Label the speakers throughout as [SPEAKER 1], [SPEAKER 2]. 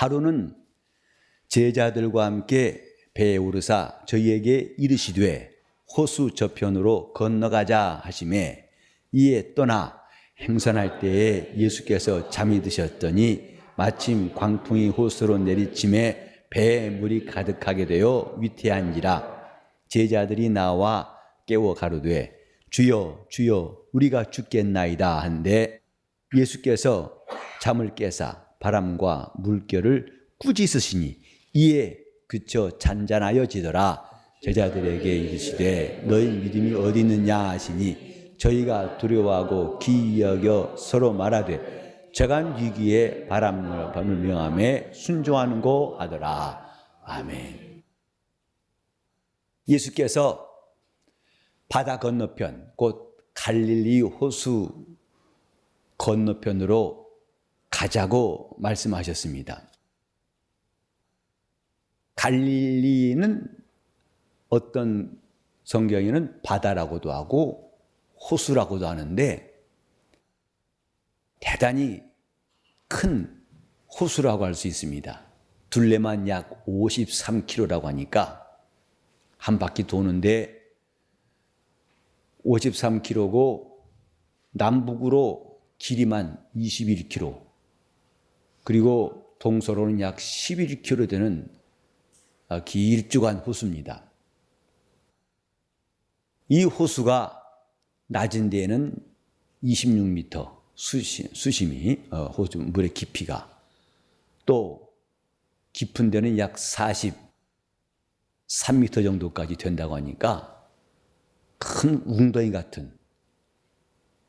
[SPEAKER 1] 하루는 제자들과 함께 배에 오르사 저희에게 이르시되 호수 저편으로 건너가자 하시매 이에 떠나 행선할 때에 예수께서 잠이 드셨더니 마침 광풍이 호수로 내리침에 배에 물이 가득하게 되어 위태한지라. 제자들이 나와 깨워 가로되 주여 주여 우리가 죽겠나이다 한데 예수께서 잠을 깨사 바람과 물결을 꾸짖으시니 이에 그쳐 잔잔하여지더라. 제자들에게 이르시되 너희 믿음이 어디 있느냐 하시니 저희가 두려워하고 기이 여겨 서로 말하되 저간 위기에 바람을 명함에 순종하는고 하더라. 아멘. 예수께서 바다 건너편 곧 갈릴리 호수 건너편으로 가자고 말씀하셨습니다. 갈릴리는 어떤 성경에는 바다라고도 하고 호수라고도 하는데 대단히 큰 호수라고 할 수 있습니다. 둘레만 약 53km라고 하니까 한 바퀴 도는데 53km고 남북으로 길이만 21km 그리고 동서로는 약 11km 되는 길쭉한 호수입니다. 이 호수가 낮은 데에는 26m 수심이 호수 물의 깊이가 또 깊은 데는 약 43m 정도까지 된다고 하니까 큰 웅덩이 같은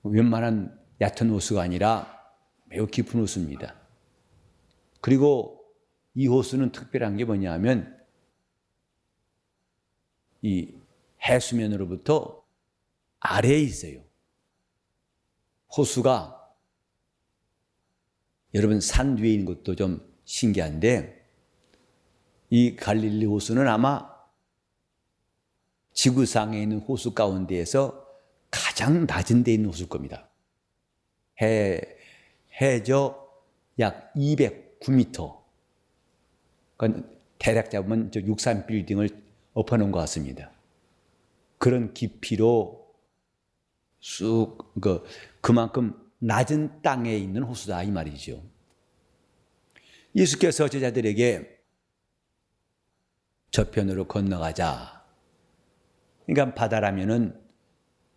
[SPEAKER 1] 웬만한 얕은 호수가 아니라 매우 깊은 호수입니다. 그리고 이 호수는 특별한 게 뭐냐면 이 해수면으로부터 아래에 있어요. 호수가 여러분 산 위에 있는 것도 좀 신기한데 이 갈릴리 호수는 아마 지구상에 있는 호수 가운데에서 가장 낮은 데 있는 호수일 겁니다. 해저 약 209m. 그러니까 대략 잡으면 저 63빌딩을 엎어놓은 것 같습니다. 그런 깊이로 쑥 그만큼 낮은 땅에 있는 호수다 이 말이죠. 예수께서 제자들에게 저편으로 건너가자. 그러니까 바다라면은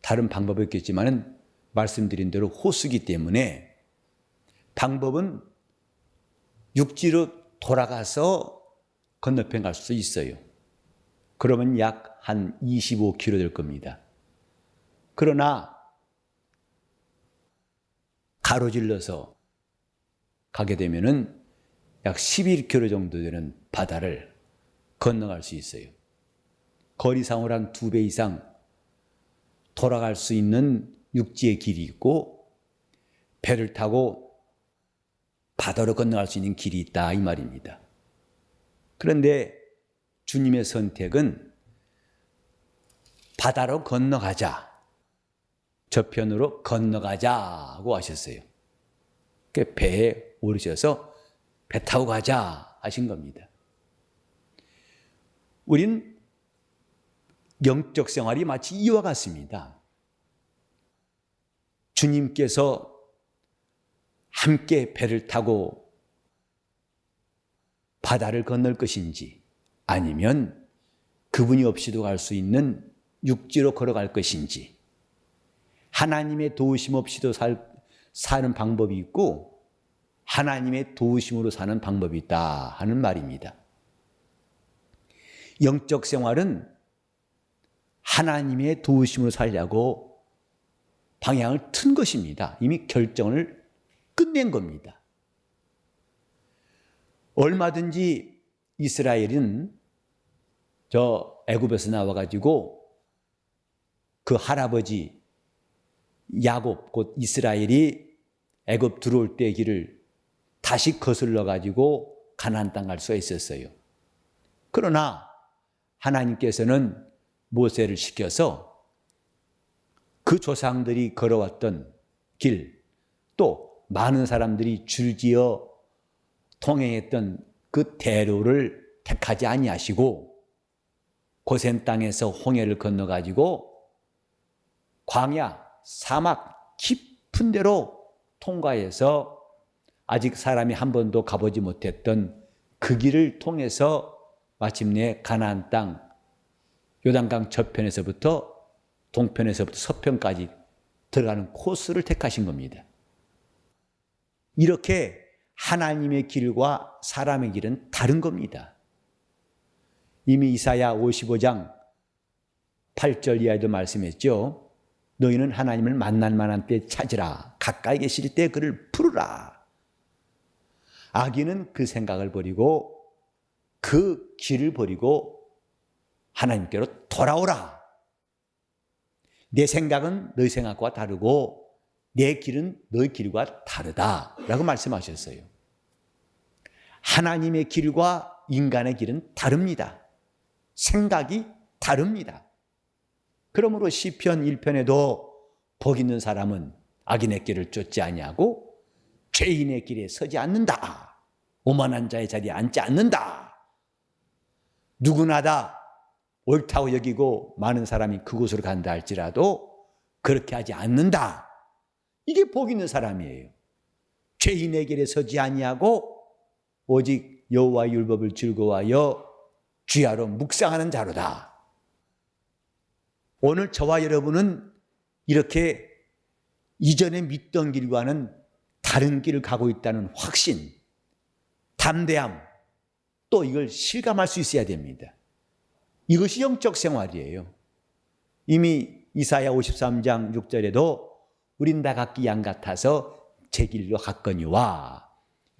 [SPEAKER 1] 다른 방법이 있겠지만은 말씀드린 대로 호수기 때문에 방법은 육지로 돌아가서 건너편 갈 수 있어요. 그러면 약 한 25km 될 겁니다. 그러나 가로질러서 가게 되면은 약 11km 정도 되는 바다를 건너갈 수 있어요. 거리상으로 한 2배 이상 돌아갈 수 있는 육지의 길이 있고 배를 타고 바다로 건너갈 수 있는 길이 있다 이 말입니다. 그런데 주님의 선택은 바다로 건너가자, 저편으로 건너가자고 하셨어요. 배에 오르셔서 배 타고 가자 하신 겁니다. 우린 영적 생활이 마치 이와 같습니다. 주님께서 함께 배를 타고 바다를 건널 것인지 아니면 그분이 없이도 갈 수 있는 육지로 걸어갈 것인지 하나님의 도우심 없이도 사는 방법이 있고 하나님의 도우심으로 사는 방법이 있다 하는 말입니다. 영적 생활은 하나님의 도우심으로 살려고 방향을 튼 것입니다. 이미 결정을 끝낸 겁니다. 얼마든지 이스라엘은 저 애굽에서 나와가지고 그 할아버지 야곱 곧 이스라엘이 애굽 들어올 때 길을 다시 거슬러가지고 가나안 땅 갈 수가 있었어요. 그러나 하나님께서는 모세를 시켜서 그 조상들이 걸어왔던 길, 또 많은 사람들이 줄지어 통행했던 그 대로를 택하지 아니하시고 고센 땅에서 홍해를 건너가지고 광야, 사막 깊은 데로 통과해서 아직 사람이 한 번도 가보지 못했던 그 길을 통해서 마침내 가나안 땅 요단강 저편에서부터 동편에서부터 서편까지 들어가는 코스를 택하신 겁니다. 이렇게 하나님의 길과 사람의 길은 다른 겁니다. 이미 이사야 55장 8절 이하에도 말씀했죠. 너희는 하나님을 만날 만한 때 찾으라. 가까이 계실 때 그를 부르라. 악인은 그 생각을 버리고 그 길을 버리고 하나님께로 돌아오라. 내 생각은 너희 생각과 다르고 내 길은 너희 길과 다르다라고 말씀하셨어요. 하나님의 길과 인간의 길은 다릅니다. 생각이 다릅니다. 그러므로 시편 1편에도 복 있는 사람은 악인의 길을 쫓지 아니하고 죄인의 길에 서지 않는다. 오만한 자의 자리에 앉지 않는다. 누구나 다 옳다고 여기고 많은 사람이 그곳으로 간다 할지라도 그렇게 하지 않는다. 이게 복 있는 사람이에요. 죄인의 길에 서지 아니하고 오직 여호와의 율법을 즐거워하여 주야로 묵상하는 자로다. 오늘 저와 여러분은 이렇게 이전에 믿던 길과는 다른 길을 가고 있다는 확신, 담대함, 또 이걸 실감할 수 있어야 됩니다. 이것이 영적 생활이에요. 이미 이사야 53장 6절에도 우린 다 각기 양 같아서 제 길로 갔거니와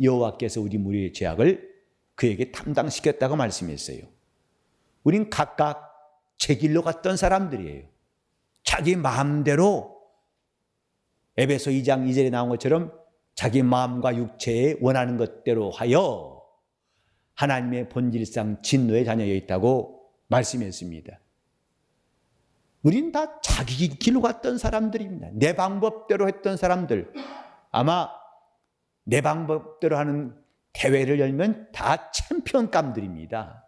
[SPEAKER 1] 여호와께서 우리 무리의 죄악을 그에게 담당시켰다고 말씀했어요. 우린 각각 제 길로 갔던 사람들이에요. 자기 마음대로 에베소 2장 2절에 나온 것처럼 자기 마음과 육체에 원하는 것대로 하여 하나님의 본질상 진노의 자녀여 있다고 말씀했습니다. 우린 다 자기 길로 갔던 사람들입니다. 내 방법대로 했던 사람들. 아마 내 방법대로 하는 대회를 열면 다 챔피언감들입니다.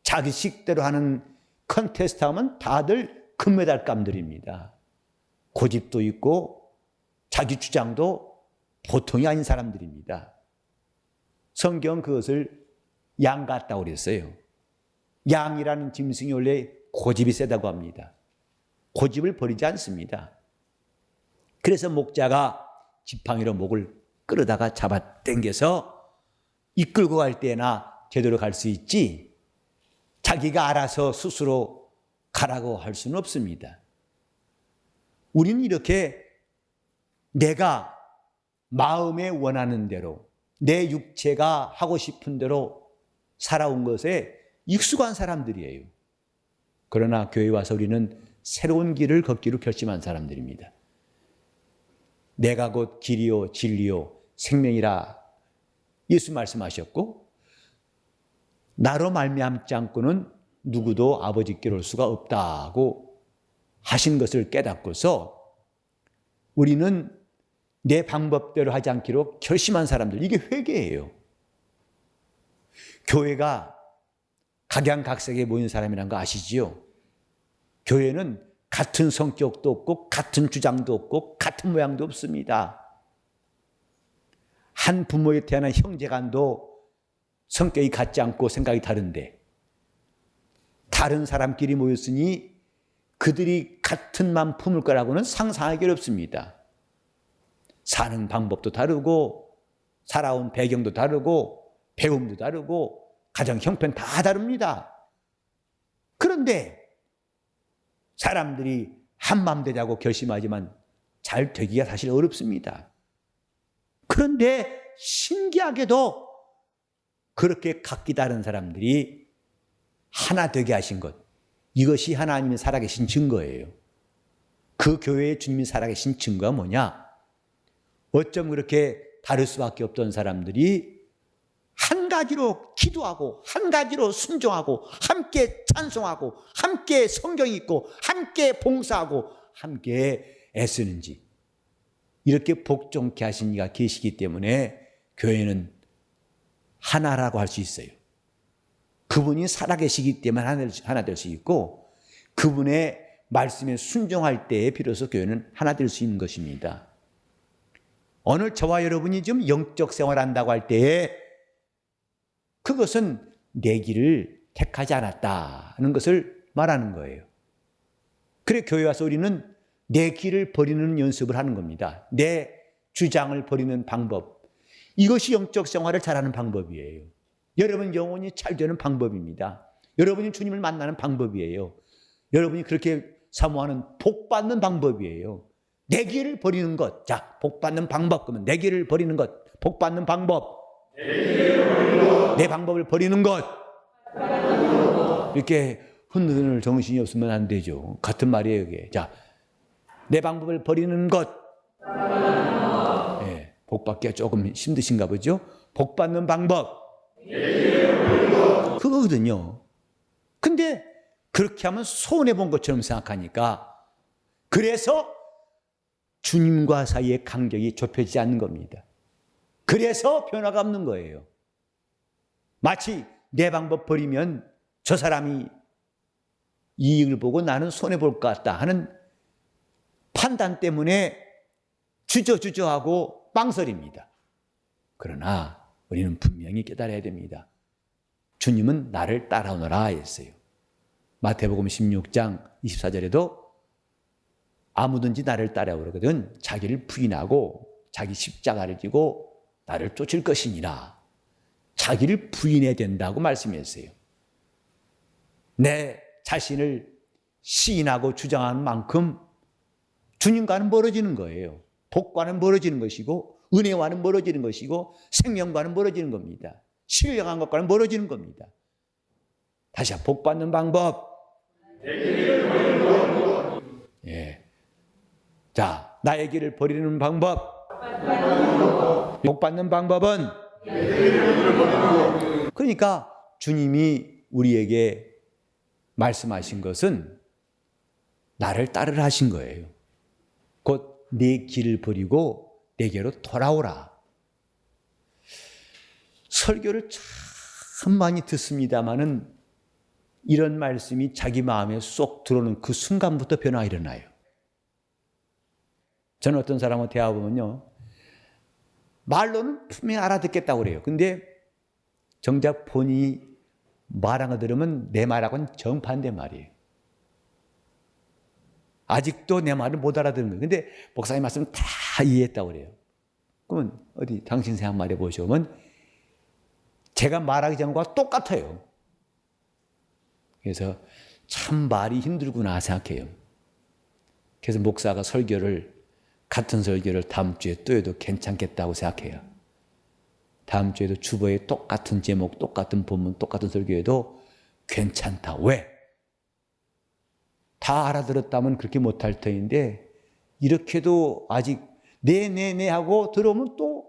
[SPEAKER 1] 자기 식대로 하는 컨테스트 하면 다들 금메달감들입니다. 고집도 있고 자기 주장도 보통이 아닌 사람들입니다. 성경 그것을 양 같다고 그랬어요. 양이라는 짐승이 원래 고집이 세다고 합니다. 고집을 버리지 않습니다. 그래서 목자가 지팡이로 목을 끌어다가 잡아 당겨서 이끌고 갈 때나 제대로 갈 수 있지 자기가 알아서 스스로 가라고 할 수는 없습니다. 우리는 이렇게 내가 마음에 원하는 대로 내 육체가 하고 싶은 대로 살아온 것에 익숙한 사람들이에요. 그러나 교회에 와서 우리는 새로운 길을 걷기로 결심한 사람들입니다. 내가 곧 길이요 진리요 생명이라 예수 말씀하셨고 나로 말미암지 않고는 누구도 아버지께로 올 수가 없다고 하신 것을 깨닫고서 우리는 내 방법대로 하지 않기로 결심한 사람들, 이게 회개예요. 교회가 각양각색에 모인 사람이란 거 아시지요? 교회는 같은 성격도 없고 같은 주장도 없고 같은 모양도 없습니다. 한 부모에 태어난 형제간도 성격이 같지 않고 생각이 다른데 다른 사람끼리 모였으니 그들이 같은 마음 품을 거라고는 상상하기 어렵습니다. 사는 방법도 다르고 살아온 배경도 다르고 배움도 다르고 가정 형편 다 다릅니다. 그런데 사람들이 한마음 되자고 결심하지만 잘 되기가 사실 어렵습니다. 그런데 신기하게도 그렇게 각기 다른 사람들이 하나 되게 하신 것, 이것이 하나님이 살아계신 증거예요. 그 교회의 주님이 살아계신 증거가 뭐냐? 어쩜 그렇게 다를 수밖에 없던 사람들이 한 가지로 기도하고 한 가지로 순종하고 함께 찬송하고 함께 성경 읽고 함께 봉사하고 함께 애쓰는지, 이렇게 복종케 하신 이가 계시기 때문에 교회는 하나라고 할 수 있어요. 그분이 살아계시기 때문에 하나 될 수 있고 그분의 말씀에 순종할 때에 비로소 교회는 하나 될 수 있는 것입니다. 오늘 저와 여러분이 지금 영적 생활한다고 할 때에 그것은 내 길을 택하지 않았다는 것을 말하는 거예요. 그래 교회 와서 우리는 내 길을 버리는 연습을 하는 겁니다. 내 주장을 버리는 방법. 이것이 영적 생활을 잘하는 방법이에요. 여러분 영혼이 잘 되는 방법입니다. 여러분이 주님을 만나는 방법이에요. 여러분이 그렇게 사모하는 복 받는 방법이에요. 내 길을 버리는 것. 자, 복 받는 방법. 그러면 내 길을 버리는 것. 복 받는 방법. 내 방법을 버리는 것. 이렇게 흔들 정신이 없으면 안 되죠. 같은 말이에요, 이게. 자, 내 방법을 버리는 것. 네, 복 받기가 조금 힘드신가 보죠? 복 받는 방법. 그거거든요. 근데 그렇게 하면 손해본 것처럼 생각하니까 그래서 주님과 사이의 간격이 좁혀지지 않는 겁니다. 그래서 변화가 없는 거예요. 마치 내 방법 버리면 저 사람이 이익을 보고 나는 손해볼 것 같다 하는 판단 때문에 주저주저하고 빵설입니다. 그러나 우리는 분명히 깨달아야 됩니다. 주님은 나를 따라오너라 했어요. 마태복음 16장 24절에도 아무든지 나를 따라오거든 자기를 부인하고 자기 십자가를 지고 나를 쫓을 것이니라. 자기를 부인해야 된다고 말씀했어요. 내 자신을 시인하고 주장하는 만큼 주님과는 멀어지는 거예요. 복과는 멀어지는 것이고 은혜와는 멀어지는 것이고 생명과는 멀어지는 겁니다. 신령한 것과는 멀어지는 겁니다. 다시 복 받는 방법. 예. 자, 나의 길을 버리는 방법. 복 받는 방법은 그러니까 주님이 우리에게 말씀하신 것은 나를 따르라 하신 거예요. 곧 내 길을 버리고 내게로 돌아오라. 설교를 참 많이 듣습니다마는 이런 말씀이 자기 마음에 쏙 들어오는 그 순간부터 변화가 일어나요. 저는 어떤 사람하고 대화해보면요. 말로는 분명히 알아듣겠다고 그래요. 근데 정작 본인이 말한 거 들으면 내 말하고는 정반대 말이에요. 아직도 내 말을 못 알아듣는 거예요. 근데 목사님 말씀 다 이해했다고 그래요. 그러면 어디 당신 생각 말해 보시면 제가 말하기 전과 똑같아요. 그래서 참 말이 힘들구나 생각해요. 그래서 목사가 같은 설교를 다음 주에 또 해도 괜찮겠다고 생각해요. 다음 주에도 주보에 똑같은 제목, 똑같은 본문, 똑같은 설교에도 괜찮다. 왜? 다 알아들었다면 그렇게 못할 터인데 이렇게도 아직 네네네 하고 들어오면 또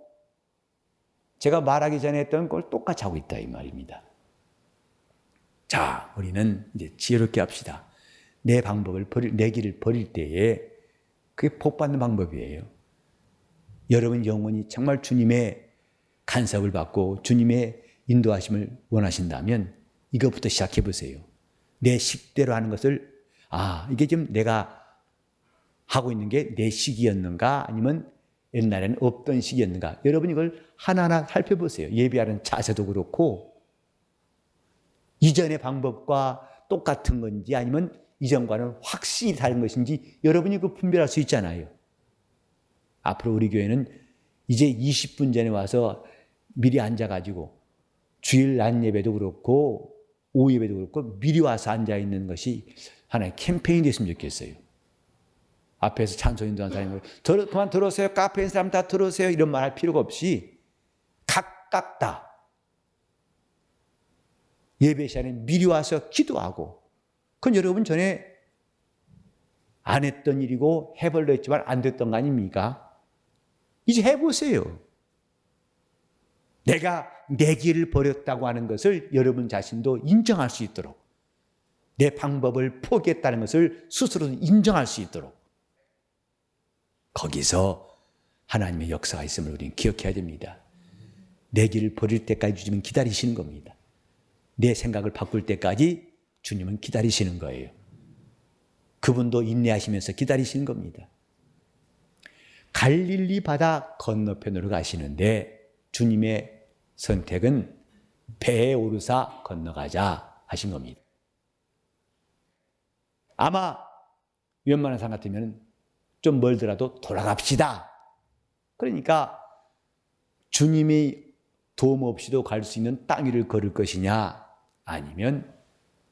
[SPEAKER 1] 제가 말하기 전에 했던 걸 똑같이 하고 있다 이 말입니다. 자, 우리는 이제 지혜롭게 합시다. 내 길을 버릴 때에 그게 복 받는 방법이에요. 여러분 영혼이 정말 주님의 간섭을 받고 주님의 인도하심을 원하신다면 이것부터 시작해 보세요. 내 식대로 하는 것을 이게 지금 내가 하고 있는 게 내 식이었는가 아니면 옛날에는 없던 식이었는가. 여러분 이걸 하나하나 살펴보세요. 예배하는 자세도 그렇고 이전의 방법과 똑같은 건지 아니면 이전과는 확실히 다른 것인지 여러분이 그 분별할 수 있잖아요. 앞으로 우리 교회는 이제 20분 전에 와서 미리 앉아가지고 주일 낮 예배도 그렇고 오후 예배도 그렇고 미리 와서 앉아있는 것이 하나의 캠페인이 됐으면 좋겠어요. 앞에서 찬송 인도하는 사람이 그만 들어오세요. 카페에 있는 사람 다 들어오세요. 이런 말 할 필요가 없이 각각 다 예배 시간에 미리 와서 기도하고 그건 여러분 전에 안 했던 일이고 해보려 했지만 안 됐던 거 아닙니까? 이제 해보세요. 내가 내 길을 버렸다고 하는 것을 여러분 자신도 인정할 수 있도록 내 방법을 포기했다는 것을 스스로 인정할 수 있도록 거기서 하나님의 역사가 있음을 우리는 기억해야 됩니다. 내 길을 버릴 때까지 주님은 기다리시는 겁니다. 내 생각을 바꿀 때까지 주님은 기다리시는 거예요. 그분도 인내하시면서 기다리시는 겁니다. 갈릴리 바다 건너편으로 가시는데 주님의 선택은 배에 오르사 건너가자 하신 겁니다. 아마 웬만한 사람 같으면 좀 멀더라도 돌아갑시다. 그러니까 주님이 도움 없이도 갈 수 있는 땅 위를 걸을 것이냐, 아니면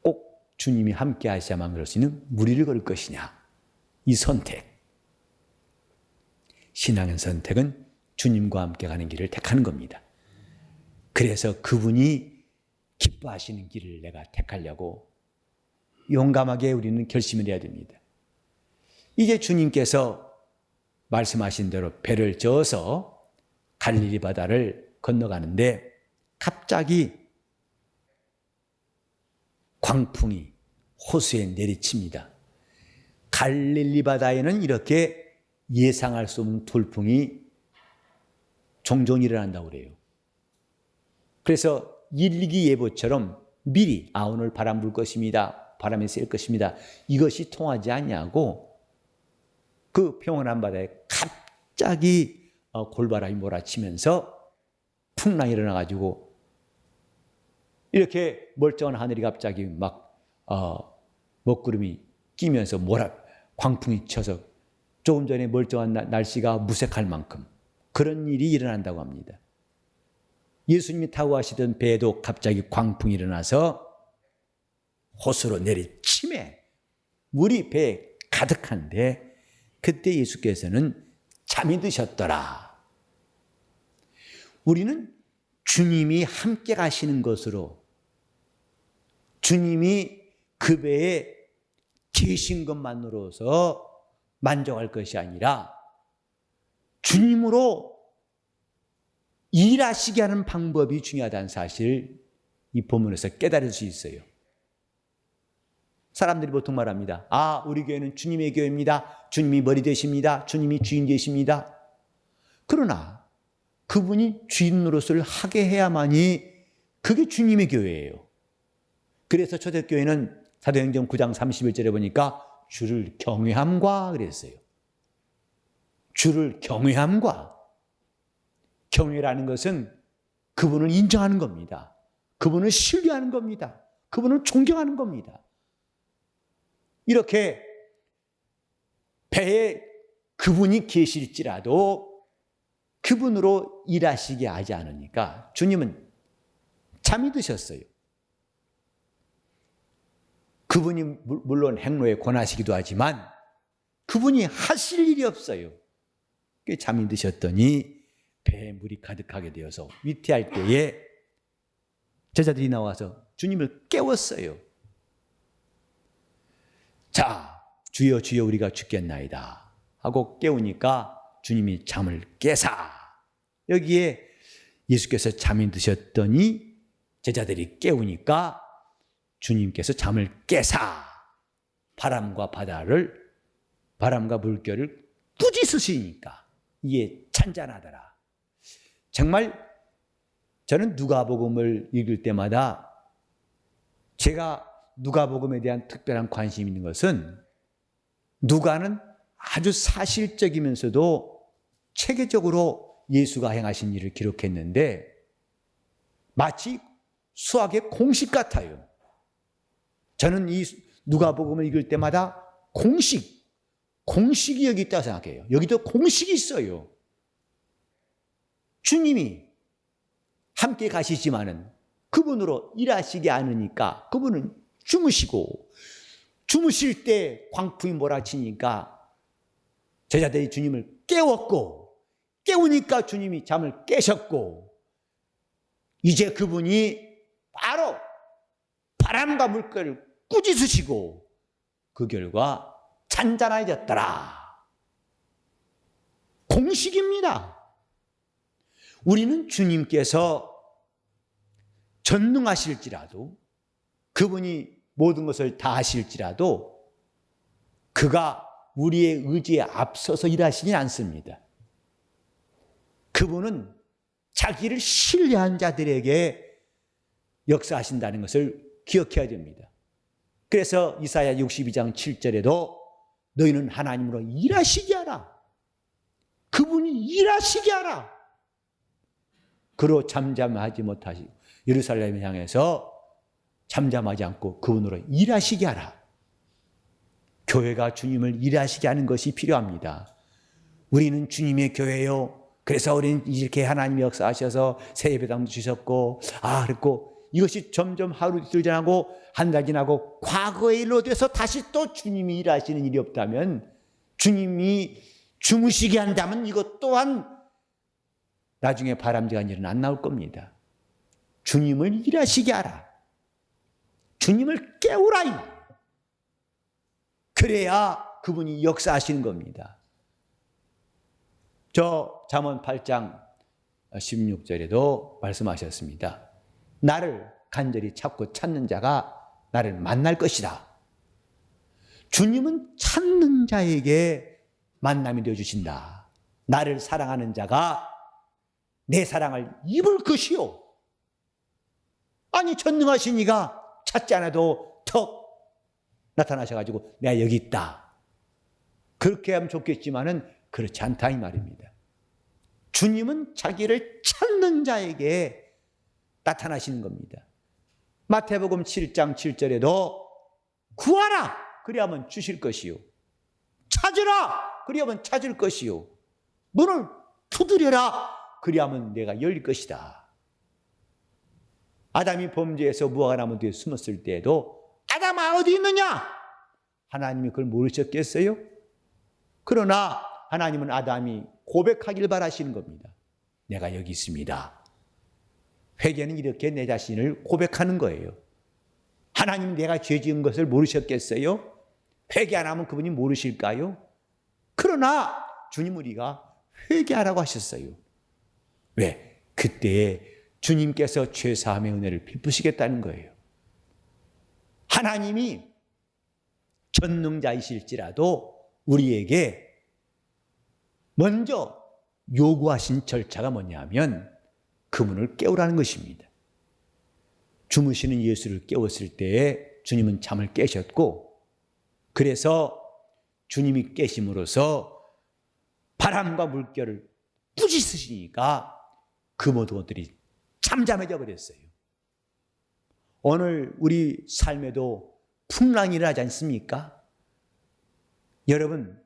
[SPEAKER 1] 꼭 주님이 함께 하셔야만 그럴 수 있는 물 위를 걸을 것이냐, 이 선택. 신앙의 선택은 주님과 함께 가는 길을 택하는 겁니다. 그래서 그분이 기뻐하시는 길을 내가 택하려고 용감하게 우리는 결심을 해야 됩니다. 이제 주님께서 말씀하신 대로 배를 저어서 갈릴리 바다를 건너가는데 갑자기 광풍이 호수에 내리칩니다. 갈릴리 바다에는 이렇게 예상할 수 없는 돌풍이 종종 일어난다고 그래요. 그래서 일기예보처럼 미리 오늘 바람 불 것입니다. 바람이 셀 것입니다. 이것이 통하지 않냐고 그 평온한 바다에 갑자기 골바람이 몰아치면서 풍랑이 일어나가지고 이렇게 멀쩡한 하늘이 갑자기 막 먹구름이 끼면서 광풍이 쳐서 조금 전에 멀쩡한 날씨가 무색할 만큼 그런 일이 일어난다고 합니다. 예수님이 타고 가시던 배에도 갑자기 광풍이 일어나서 호수로 내리치매 물이 배에 가득한데 그때 예수께서는 잠이 드셨더라. 우리는 주님이 함께 가시는 것으로 주님이 그 배에 계신 것만으로서 만족할 것이 아니라 주님으로 일하시게 하는 방법이 중요하다는 사실을 이 본문에서 깨달을 수 있어요. 사람들이 보통 말합니다. 우리 교회는 주님의 교회입니다. 주님이 머리 되십니다. 주님이 주인 되십니다. 그러나 그분이 주인 노릇을 하게 해야만이 그게 주님의 교회예요. 그래서 초대교회는 사도행전 9장 31절에 보니까 주를 경외함과 그랬어요. 주를 경외함과. 경외라는 것은 그분을 인정하는 겁니다. 그분을 신뢰하는 겁니다. 그분을 존경하는 겁니다. 이렇게 배에 그분이 계실지라도 그분으로 일하시게 하지 않으니까 주님은 잠이 드셨어요. 그분이 물론 행로에 권하시기도 하지만 그분이 하실 일이 없어요. 잠이 드셨더니 배에 물이 가득하게 되어서 위태할 때에 제자들이 나와서 주님을 깨웠어요. 자, 주여 주여 우리가 죽겠나이다 하고 깨우니까 주님이 잠을 깨사. 여기에 예수께서 잠이 드셨더니 제자들이 깨우니까 주님께서 잠을 깨사 바람과 물결을 꾸짖으시니까 이에 찬잔하더라. 정말 저는 누가복음을 읽을 때마다 제가 누가복음에 대한 특별한 관심이 있는 것은 누가는 아주 사실적이면서도 체계적으로 예수가 행하신 일을 기록했는데 마치 수학의 공식 같아요. 저는 이 누가복음을 읽을 때마다 공식이 여기 있다고 생각해요. 여기도 공식이 있어요. 주님이 함께 가시지만은 그분으로 일하시지 않으니까 그분은 주무시고 주무실 때 광풍이 몰아치니까 제자들이 주님을 깨우니까 주님이 잠을 깨셨고 이제 그분이 바로 바람과 물결을 꾸짖으시고 그 결과 잔잔해졌더라. 공식입니다. 우리는 주님께서 전능하실지라도 그분이 모든 것을 다 하실지라도 그가 우리의 의지에 앞서서 일하시지 않습니다. 그분은 자기를 신뢰한 자들에게 역사하신다는 것을 기억해야 됩니다. 그래서 이사야 62장 7절에도 너희는 하나님으로 일하시게 하라. 그분이 일하시게 하라. 그로 잠잠하지 못하시고 예루살렘을 향해서 잠잠하지 않고 그분으로 일하시게 하라. 교회가 주님을 일하시게 하는 것이 필요합니다. 우리는 주님의 교회요. 그래서 우리는 이렇게 하나님이 역사하셔서 새 예배당도 주셨고 그랬고 이것이 점점 하루 이틀 지나고 한 달 지나고 과거의 일로 돼서 다시 또 주님이 일하시는 일이 없다면, 주님이 주무시게 한다면 이것 또한 나중에 바람직한 일은 안 나올 겁니다. 주님을 일하시게 하라. 주님을 깨우라. 그래야 그분이 역사하시는 겁니다. 저 잠언 8장 16절에도 말씀하셨습니다. 나를 간절히 찾고 찾는 자가 나를 만날 것이다. 주님은 찾는 자에게 만남이 되어주신다. 나를 사랑하는 자가 내 사랑을 입을 것이요. 아니 전능하신 이가 찾지 않아도 턱 나타나셔가지고 내가 여기 있다. 그렇게 하면 좋겠지만은 그렇지 않다 이 말입니다. 주님은 자기를 찾는 자에게 나타나시는 겁니다. 마태복음 7장 7절에도 구하라 그리하면 주실 것이요, 찾으라 그리하면 찾을 것이요, 문을 두드려라 그리하면 내가 열릴 것이다. 아담이 범죄해서 무화과 나무 뒤에 숨었을 때에도 아담아 어디 있느냐? 하나님이 그걸 모르셨겠어요? 그러나 하나님은 아담이 고백하길 바라시는 겁니다. 내가 여기 있습니다. 회개는 이렇게 내 자신을 고백하는 거예요. 하나님 내가 죄 지은 것을 모르셨겠어요? 회개 안 하면 그분이 모르실까요? 그러나 주님 우리가 회개하라고 하셨어요. 왜? 그때 주님께서 죄사함의 은혜를 베푸시겠다는 거예요. 하나님이 전능자이실지라도 우리에게 먼저 요구하신 절차가 뭐냐면 그분을 깨우라는 것입니다. 주무시는 예수를 깨웠을 때에 주님은 잠을 깨셨고, 그래서 주님이 깨심으로써 바람과 물결을 부딪히시니까 그 모든 것들이 잠잠해져 버렸어요. 오늘 우리 삶에도 풍랑이 일어나지 않습니까? 여러분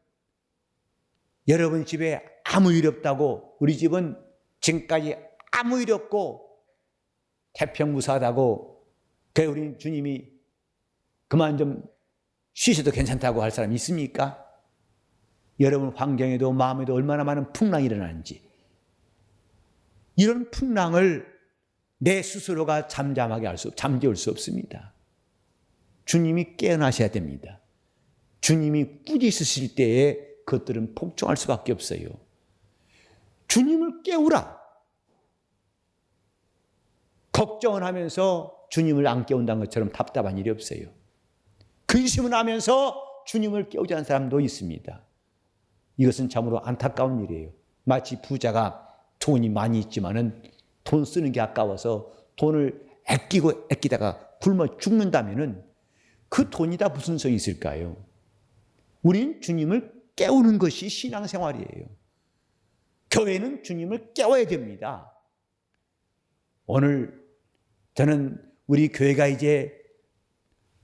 [SPEAKER 1] 집에 아무 일 없다고, 우리 집은 지금까지 아무 일 없고 태평무사하다고, 그래 우리 주님이 그만 좀 쉬셔도 괜찮다고 할 사람이 있습니까? 여러분 환경에도 마음에도 얼마나 많은 풍랑이 일어나는지, 이런 풍랑을 내 스스로가 잠재울 수 없습니다. 주님이 깨어나셔야 됩니다. 주님이 꾸짖으실 때에 그것들은 폭증할 수밖에 없어요. 주님을 깨우라. 걱정을 하면서 주님을 안 깨운다는 것처럼 답답한 일이 없어요. 근심을 하면서 주님을 깨우지 않는 사람도 있습니다. 이것은 참으로 안타까운 일이에요. 마치 부자가 돈이 많이 있지만은 돈 쓰는 게 아까워서 돈을 아끼다가 굶어 죽는다면은 그 돈이 다 무슨 소용이 있을까요? 우리는 주님을 깨우는 것이 신앙생활이에요. 교회는 주님을 깨워야 됩니다. 오늘 저는 우리 교회가 이제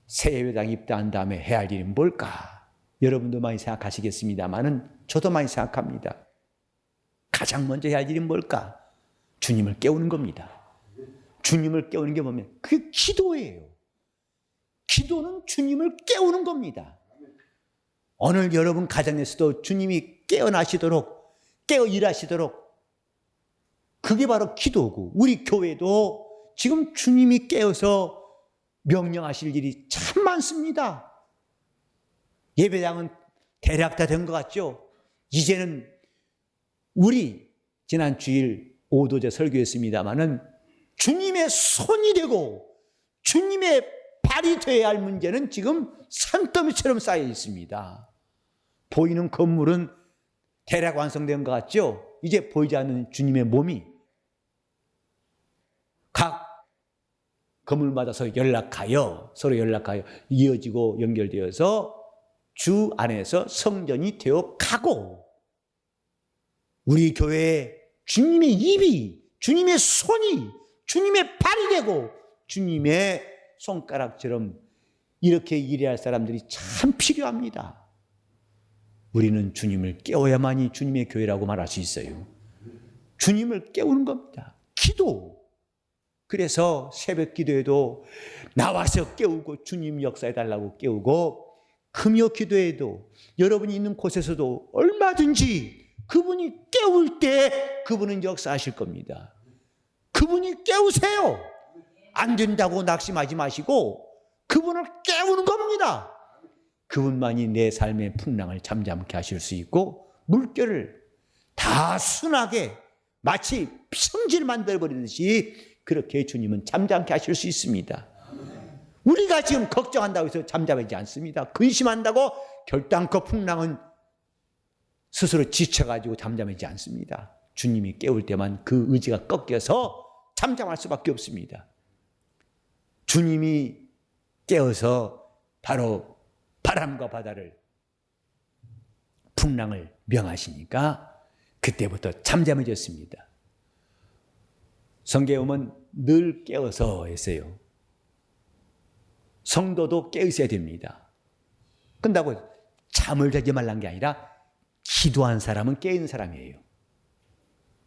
[SPEAKER 1] 새 예배당 입당한 다음에 해야 할 일은 뭘까? 여러분도 많이 생각하시겠습니다만은 저도 많이 생각합니다. 가장 먼저 해야 할 일은 뭘까? 주님을 깨우는 겁니다. 주님을 깨우는 게 뭐냐면 그게 기도예요. 기도는 주님을 깨우는 겁니다. 오늘 여러분 가정에서도 주님이 깨어나시도록, 깨어 일하시도록, 그게 바로 기도고, 우리 교회도 지금 주님이 깨어서 명령하실 일이 참 많습니다. 예배당은 대략 다 된 것 같죠? 이제는 우리 지난 주일 오도제 설교했습니다마는 주님의 손이 되고 주님의 발이 되어야 할 문제는 지금 산더미처럼 쌓여 있습니다. 보이는 건물은 대략 완성된 것 같죠? 이제 보이지 않는 주님의 몸이, 검을 받아서 서로 연락하여 이어지고 연결되어서 주 안에서 성전이 되어 가고, 우리 교회에 주님의 입이, 주님의 손이, 주님의 발이 되고 주님의 손가락처럼 이렇게 일해야 할 사람들이 참 필요합니다. 우리는 주님을 깨워야만이 주님의 교회라고 말할 수 있어요. 주님을 깨우는 겁니다. 기도. 그래서 새벽 기도에도 나와서 깨우고 주님 역사해달라고 깨우고, 금요 기도에도 여러분이 있는 곳에서도 얼마든지 그분이 깨울 때 그분은 역사하실 겁니다. 그분이 깨우세요. 안 된다고 낙심하지 마시고 그분을 깨우는 겁니다. 그분만이 내 삶의 풍랑을 잠잠케 하실 수 있고, 물결을 다 순하게 마치 평지를 만들어버리듯이 그렇게 주님은 잠잠케 하실 수 있습니다. 우리가 지금 걱정한다고 해서 잠잠하지 않습니다. 근심한다고 결단코 풍랑은 스스로 지쳐가지고 잠잠하지 않습니다. 주님이 깨울 때만 그 의지가 꺾여서 잠잠할 수밖에 없습니다. 주님이 깨어서 바로 바람과 바다를, 풍랑을 명하시니까 그때부터 잠잠해졌습니다. 성경에 보면 늘 깨어서 했어요. 성도도 깨어있어야 됩니다. 근다고 잠을 자지 말란 게 아니라 기도한 사람은 깨어있는 사람이에요.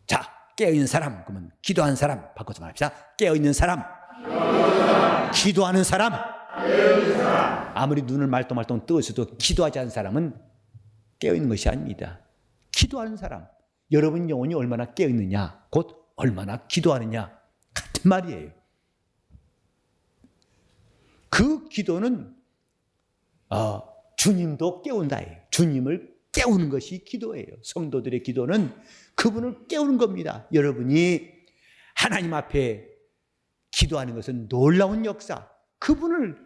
[SPEAKER 1] 자, 깨어있는 사람, 그러면 기도한 사람 바꿔서 말합시다. 깨어있는 사람, 기도하는 사람. 아무리 눈을 말똥말똥 뜨어서도 기도하지 않은 사람은 깨어있는 것이 아닙니다. 기도하는 사람, 여러분 영혼이 얼마나 깨어있느냐, 곧 얼마나 기도하느냐 같은 말이에요. 그 기도는 주님도 깨운다예요. 주님을 깨우는 것이 기도예요. 성도들의 기도는 그분을 깨우는 겁니다. 여러분이 하나님 앞에 기도하는 것은 놀라운 역사, 그분을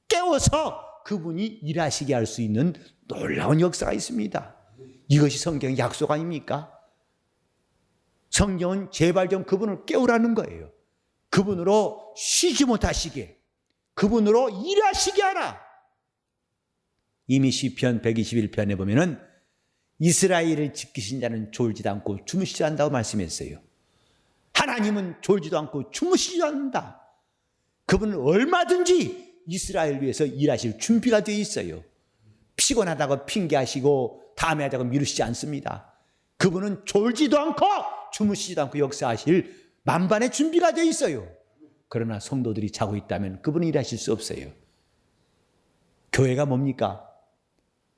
[SPEAKER 1] 깨워서 그분이 일하시게 할 수 있는 놀라운 역사가 있습니다. 이것이 성경의 약속 아닙니까? 성경은 제발 좀 그분을 깨우라는 거예요. 그분으로 쉬지 못하시게, 그분으로 일하시게 하라. 이미 시편 121편에 보면은 이스라엘을 지키신 자는 졸지도 않고 주무시지 않는다고 말씀했어요. 하나님은 졸지도 않고 주무시지 않는다. 그분은 얼마든지 이스라엘 위해서 일하실 준비가 되어 있어요. 피곤하다고 핑계하시고 다음에 하자고 미루시지 않습니다. 그분은 졸지도 않고 주무시지도 않고 역사하실 만반의 준비가 되어 있어요. 그러나 성도들이 자고 있다면 그분은 일하실 수 없어요. 교회가 뭡니까?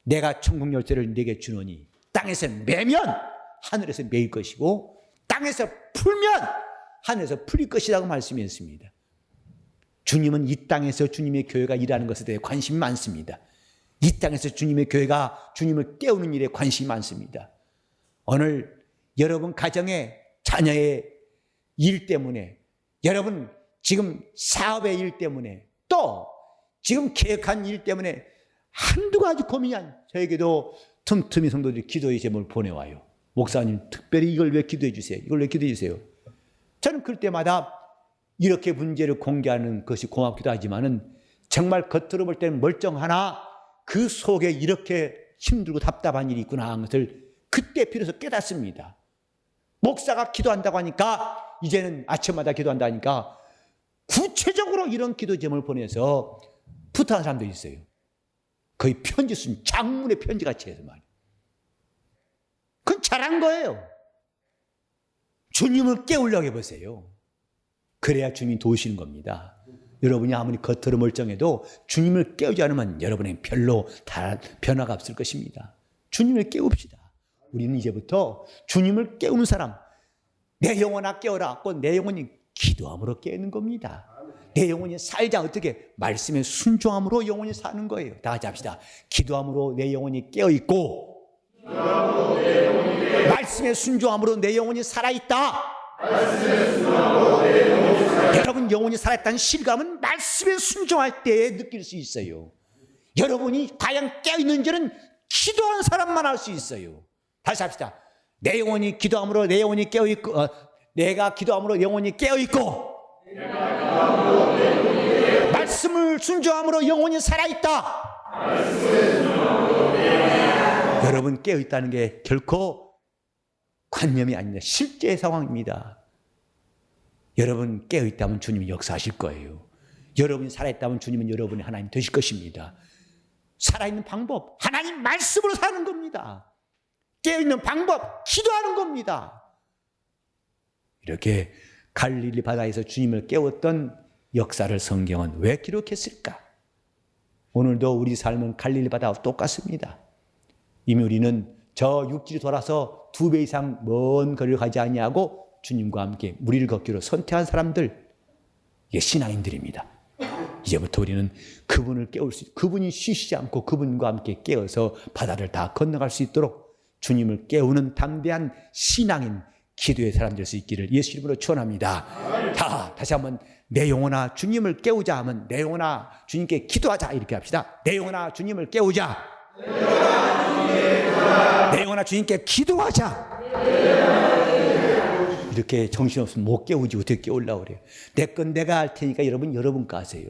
[SPEAKER 1] 내가 천국 열쇠를 네게 주노니 땅에서 매면 하늘에서 매일 것이고 땅에서 풀면 하늘에서 풀릴 것이라고 말씀했습니다. 주님은 이 땅에서 주님의 교회가 일하는 것에 대해 관심이 많습니다. 이 땅에서 주님의 교회가 주님을 깨우는 일에 관심이 많습니다. 오늘 여러분 가정의 자녀의 일 때문에, 여러분 지금 사업의 일 때문에, 또 지금 계획한 일 때문에 한두 가지 고민이 저에게도 틈틈이 성도들이 기도의 제목을 보내와요. 목사님 특별히 이걸 왜 기도해 주세요? 이걸 왜 기도해 주세요? 저는 그럴 때마다 이렇게 문제를 공개하는 것이 고맙기도 하지만은 정말 겉으로 볼 때는 멀쩡하나 그 속에 이렇게 힘들고 답답한 일이 있구나 하는 것을 그때 비로소 깨닫습니다. 목사가 기도한다고 하니까, 이제는 아침마다 기도한다니까 구체적으로 이런 기도 제목을 보내서 부탁한 사람도 있어요. 거의 편지 쓴 장문의 편지같이 해서 말이에요. 그건 잘한 거예요. 주님을 깨우려고 해보세요. 그래야 주님이 도우시는 겁니다. 여러분이 아무리 겉으로 멀쩡해도 주님을 깨우지 않으면 여러분의 별로 다 변화가 없을 것입니다. 주님을 깨웁시다. 우리는 이제부터 주님을 깨우는 사람, 내 영혼아 깨어라. 꼭 내 영혼이 기도함으로 깨우는 겁니다. 내 영혼이 살자. 어떻게? 말씀에 순종함으로 영혼이 사는 거예요. 다 같이 합시다. 기도함으로 내 영혼이 깨어있고, 말씀에 순종함으로 내 영혼이 살아있다. 여러분 영혼이 살아있다는 실감은 말씀에 순종할 때에 느낄 수 있어요. 여러분이 과연 깨어있는지는 기도하는 사람만 알 수 있어요. 다시 합시다. 내 영혼이 기도함으로 내 영혼이 깨어있고, 내가 기도함으로 영혼이 깨어있고, 말씀을 순종함으로 영혼이 살아있다. 여러분 깨어있다는 게 결코 관념이 아닙니다. 실제 상황입니다. 여러분 깨어있다면 주님이 역사하실 거예요. 여러분이 살아있다면 주님은 여러분의 하나님 되실 것입니다. 살아있는 방법, 하나님 말씀으로 사는 겁니다. 깨어있는 방법, 기도하는 겁니다. 이렇게 갈릴리 바다에서 주님을 깨웠던 역사를 성경은 왜 기록했을까? 오늘도 우리 삶은 갈릴리 바다와 똑같습니다. 이미 우리는 저 육지로 돌아서 2배 이상 먼 거리를 가지 아니하고 주님과 함께 무리를 걷기로 선택한 사람들, 이게 신앙인들입니다. 이제부터 우리는 그분을 깨울 수, 그분이 쉬시지 않고 그분과 함께 깨어서 바다를 다 건너갈 수 있도록 주님을 깨우는 담대한 신앙인, 기도의 사람 될 수 있기를 예수 이름으로 축원합니다. 자, 다시 한번 내 영혼아 주님을 깨우자 하면 내 영혼아 주님께 기도하자 이렇게 합시다. 내 영혼아 주님을 깨우자. 내 영혼아 주님께 기도하자. 이렇게 정신없으면 못 깨우지 어떻게 깨우려고 그래요. 내 건 내가 할 테니까 여러분 거 하세요.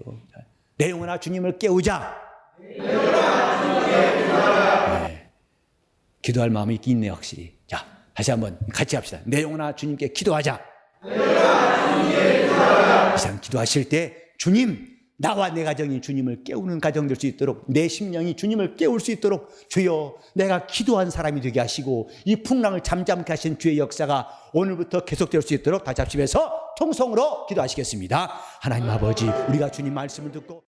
[SPEAKER 1] 내 영혼아 주님을 깨우자. 네. 기도할 마음이 있네요 확실히. 자, 다시 한번 같이 합시다. 내 영혼아 주님께 기도하자. 이상 기도하실 때 주님, 나와 내 가정이 주님을 깨우는 가정 될 수 있도록, 내 심령이 주님을 깨울 수 있도록 주여 내가 기도한 사람이 되게 하시고 이 풍랑을 잠잠케 하신 주의 역사가 오늘부터 계속될 수 있도록 다시 합심해서 통성으로 기도하시겠습니다. 하나님 아버지, 우리가 주님 말씀을 듣고